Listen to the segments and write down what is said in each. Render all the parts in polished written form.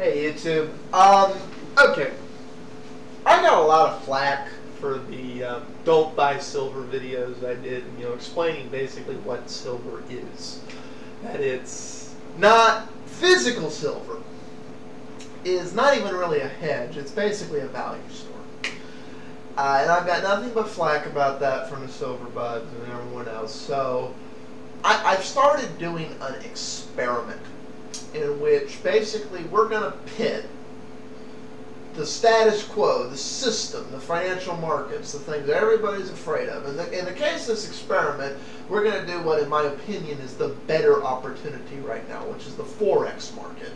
Hey YouTube. Okay. I got a lot of flack for the don't buy silver videos I did, explaining basically what silver is. That it's not physical silver. Is not even really a hedge. It's basically a value store. And I've got nothing but flack about that from the silver buds and everyone else. So I've started doing an experiment in which basically we're going to pit the status quo, the system, the financial markets, the things that everybody's afraid of. In the case of this experiment, we're going to do what, in my opinion, is the better opportunity right now, which is the Forex market.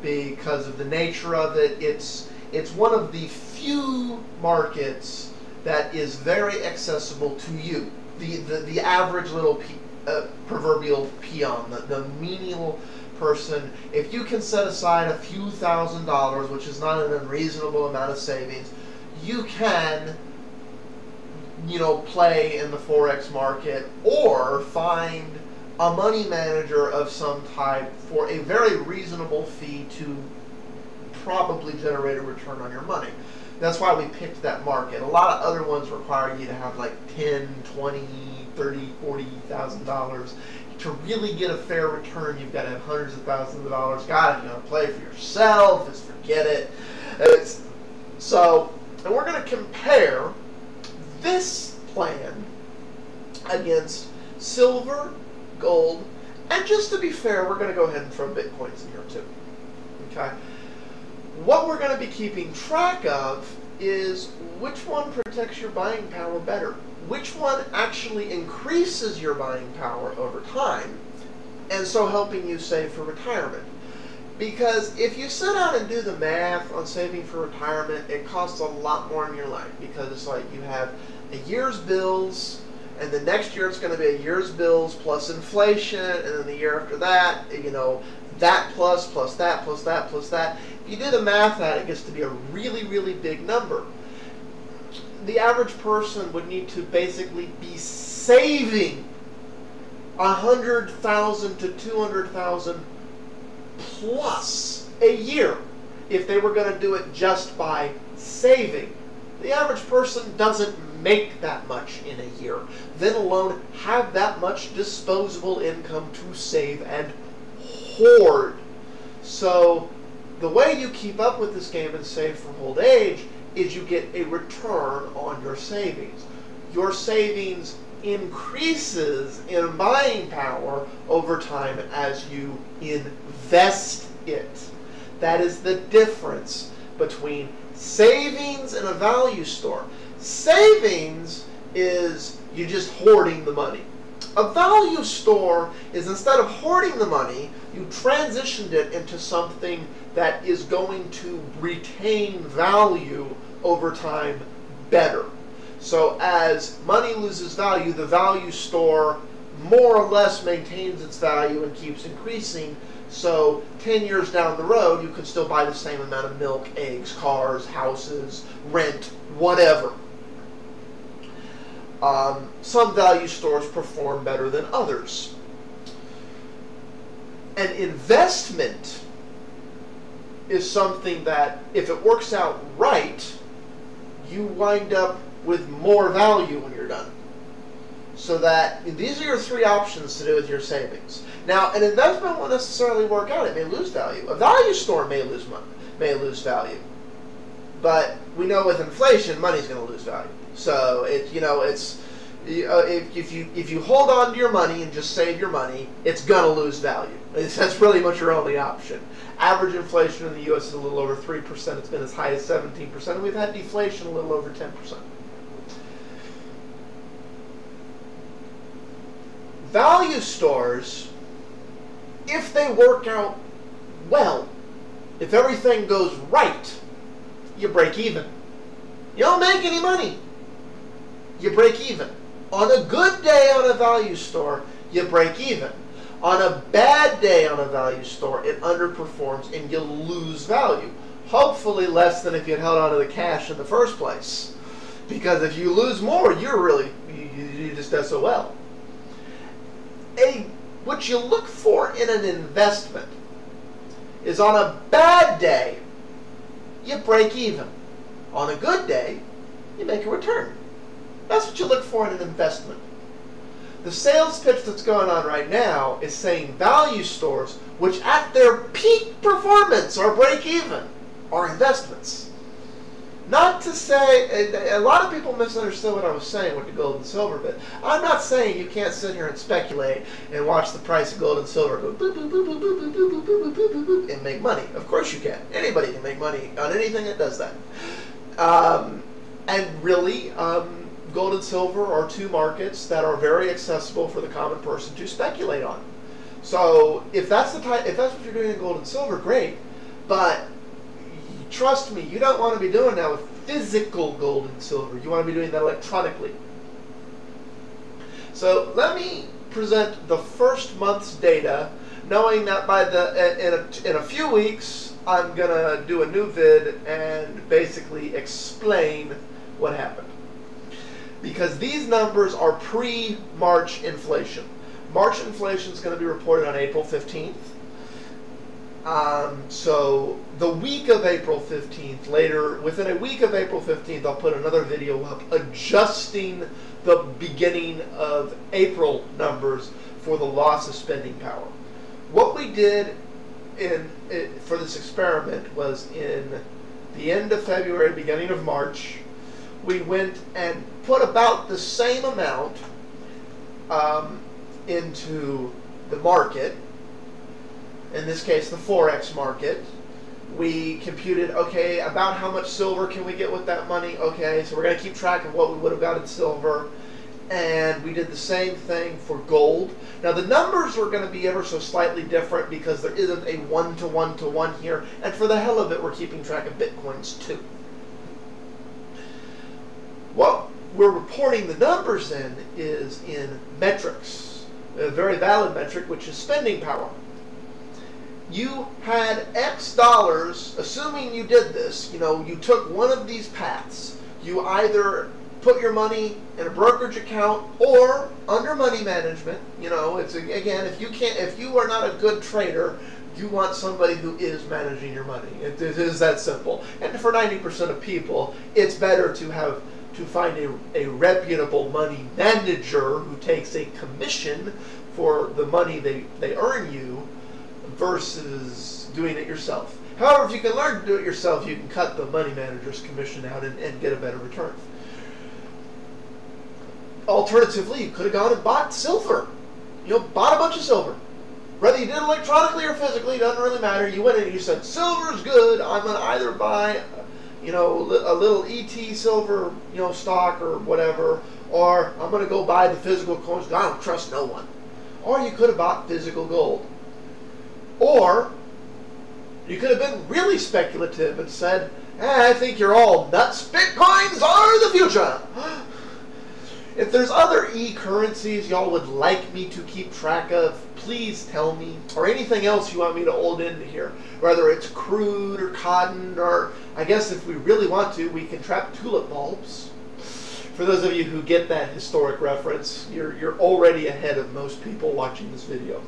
Because of the nature of it, it's one of the few markets that is very accessible to you, the average little proverbial peon, the menial person. If you can set aside a few $1,000s, which is not an unreasonable amount of savings, you can, play in the Forex market or find a money manager of some type for a very reasonable fee to probably generate a return on your money. That's why we picked that market. A lot of other ones require you to have like $10, $20, $30, $40,000. To really get a fair return, you've got to have hundreds of thousands of dollars. God, if you're going to play for yourself, just forget it. And we're going to compare this plan against silver, gold, and just to be fair, we're going to go ahead and throw bitcoins in here too. Okay? What we're going to be keeping track of is which one protects your buying power better. Which one actually increases your buying power over time, and so helping you save for retirement. Because if you sit down and do the math on saving for retirement, it costs a lot more in your life, because it's like you have a year's bills, and the next year it's going to be a year's bills plus inflation, and then the year after that, that plus that plus that plus that. If you do the math at it, it gets to be a really, really big number. The average person would need to basically be saving $100,000 to $200,000 plus a year if they were going to do it just by saving. The average person doesn't make that much in a year, let alone have that much disposable income to save and hoard. So the way you keep up with this game and save for old age is you get a return on your savings. Your savings increases in buying power over time as you invest it. That is the difference between savings and a value store. Savings is you just hoarding the money. A value store is, instead of hoarding the money, you transitioned it into something that is going to retain value over time better. So as money loses value, the value store more or less maintains its value and keeps increasing. So 10 years down the road, you can still buy the same amount of milk, eggs, cars, houses, rent, whatever. Some value stores perform better than others. An investment is something that, if it works out right, you wind up with more value when you're done. So that these are your three options to do with your savings. Now, an investment won't necessarily work out. It may lose value. A value store may lose money, may lose value. But we know with inflation, money's going to lose value. So if you hold on to your money and just save your money, it's going to lose value. That's really much your only option. Average inflation in the U.S. is a little over 3%. It's been as high as 17%. And we've had deflation a little over 10%. Value stores, if they work out well, if everything goes right, you break even. You don't make any money. You break even. On a good day on a value store, you break even. On a bad day on a value store, it underperforms and you lose value. Hopefully less than if you had held on to the cash in the first place. Because if you lose more, you just SOL. What you look for in an investment is on a bad day, you break even. On a good day, you make a return. That's what you look for in an investment. The sales pitch that's going on right now is saying value stores, which at their peak performance are break even, are investments. Not to say, a lot of people misunderstood what I was saying with the gold and silver bit. I'm not saying you can't sit here and speculate and watch the price of gold and silver go boop, boop, boop, boop, boop, boop, boop, boop, boop, boop, boop, and make money. Of course you can. Anybody can make money on anything that does that. And really, gold and silver are two markets that are very accessible for the common person to speculate on. So if that's what you're doing in gold and silver, great. But trust me, you don't want to be doing that with physical gold and silver. You want to be doing that electronically. So let me present the first month's data, knowing that by in a few weeks I'm gonna do a new vid and basically explain what happened. Because these numbers are pre-March inflation. March inflation is going to be reported on April 15th. So the week of April 15th, within a week of April 15th, I'll put another video up adjusting the beginning of April numbers for the loss of spending power. What we did for this experiment was in the end of February, beginning of March, we went and put about the same amount into the market, in this case the Forex market. We computed, okay, about how much silver can we get with that money? Okay, so we're going to keep track of what we would have got in silver. And we did the same thing for gold. Now the numbers are going to be ever so slightly different because there isn't a 1-to-1-to-1 here. And for the hell of it, we're keeping track of bitcoins too. What we're reporting the numbers in is in metrics, a very valid metric, which is spending power. You had X dollars, assuming you did this, you took one of these paths. You either put your money in a brokerage account or under money management. It's again, if you are not a good trader, you want somebody who is managing your money. It is that simple. And for 90% of people, it's better to find a reputable money manager who takes a commission for the money they earn you versus doing it yourself. However, if you can learn to do it yourself, you can cut the money manager's commission out and get a better return. Alternatively, you could have gone and bought silver. Bought a bunch of silver. Whether you did it electronically or physically, doesn't really matter. You went in and you said, silver's good. I'm going to either buy a little ET silver, stock or whatever, or I'm going to go buy the physical coins. I don't trust no one. Or you could have bought physical gold. Or you could have been really speculative and said, I think you're all nuts. Bitcoins are the future. If there's other e-currencies y'all would like me to keep track of, please tell me. Or anything else you want me to hold into here. Whether it's crude or cotton, or I guess if we really want to, we can trap tulip bulbs. For those of you who get that historic reference, you're already ahead of most people watching this video.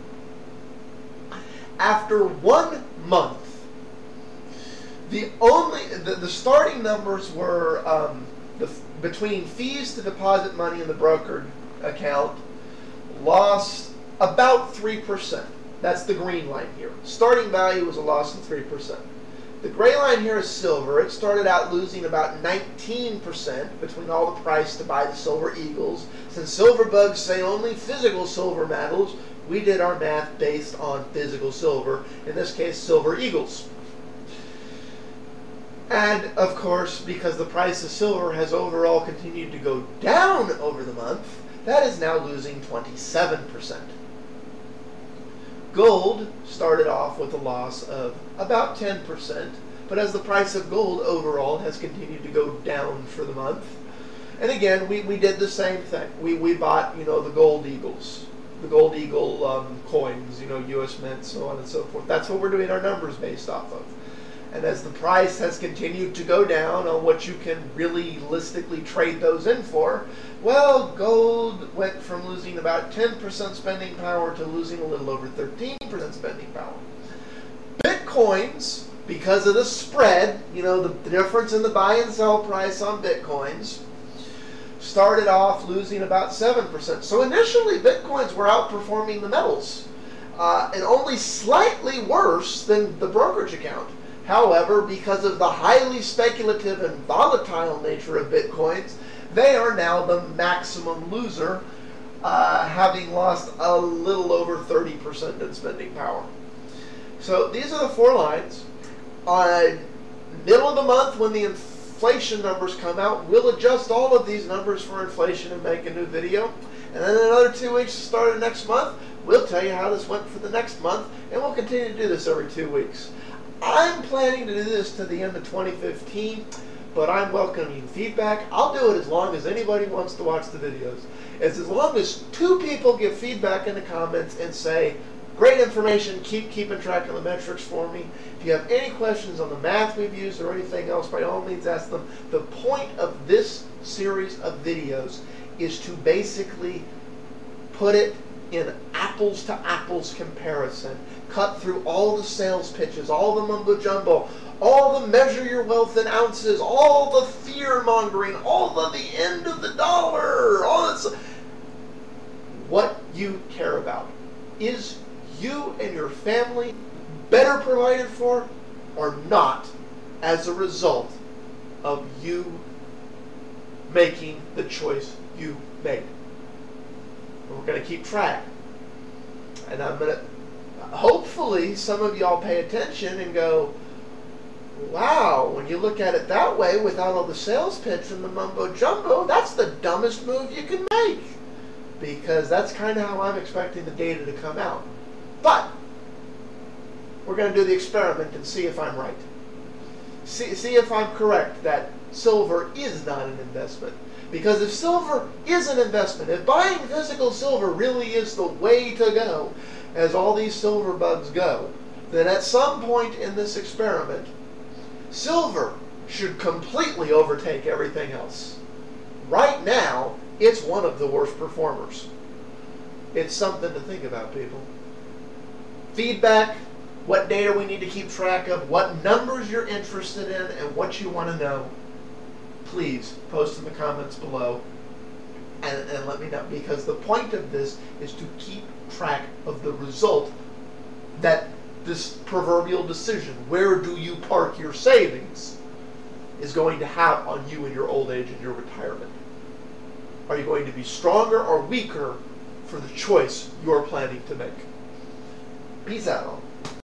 After 1 month, the starting numbers were between fees to deposit money in the brokered account lost about 3%. That's the green line here. Starting value was a loss of 3%. The gray line here is silver. It started out losing about 19% between all the price to buy the silver eagles. Since silver bugs say only physical silver metals, we did our math based on physical silver, in this case silver eagles. And of course, because the price of silver has overall continued to go down over the month, that is now losing 27%. Gold started off with a loss of about 10%, but as the price of gold overall has continued to go down for the month, and again, we did the same thing. We bought, the gold eagles, the gold eagle coins, U.S. Mint, so on and so forth. That's what we're doing our numbers based off of. And as the price has continued to go down on what you can realistically trade those in for, well, gold went from losing about 10% spending power to losing a little over 13% spending power. Bitcoin Bitcoins, because of the spread, you know, the difference in the buy and sell price on Bitcoins, started off losing about 7%. So initially, Bitcoins were outperforming the metals, and only slightly worse than the brokerage account. However, because of the highly speculative and volatile nature of Bitcoins, they are now the maximum loser, having lost a little over 30% in spending power. So these are the 4 lines. Middle of the month, when the inflation numbers come out, we'll adjust all of these numbers for inflation and make a new video. And then in another 2 weeks, starting next month, we'll tell you how this went for the next month, and we'll continue to do this every 2 weeks. I'm planning to do this to the end of 2015, but I'm welcoming feedback. I'll do it as long as anybody wants to watch the videos. As long as 2 people give feedback in the comments and say, great information, keeping track of the metrics for me. If you have any questions on the math we've used or anything else, by all means ask them. The point of this series of videos is to basically put it in apples to apples comparison. Cut through all the sales pitches, all the mumbo jumbo, all the measure your wealth in ounces, all the fear mongering, all the end of the dollar, all this. What you care about is you and your family better provided for or not as a result of you making the choice you made. And we're going to keep track. And I'm going to, hopefully some of y'all pay attention and go, wow, when you look at it that way without all the sales pitch and the mumbo jumbo, that's the dumbest move you can make. Because that's kind of how I'm expecting the data to come out. But we're going to do the experiment and see if I'm right. See if I'm correct that silver is not an investment. Because if silver is an investment, if buying physical silver really is the way to go, as all these silver bugs go, then at some point in this experiment, silver should completely overtake everything else. Right now, it's one of the worst performers. It's something to think about, people. Feedback, what data we need to keep track of, what numbers you're interested in, and what you want to know. Please post in the comments below and let me know, because the point of this is to keep track of the result that this proverbial decision, where do you park your savings, is going to have on you in your old age and your retirement. Are you going to be stronger or weaker for the choice you're planning to make? Peace out, all.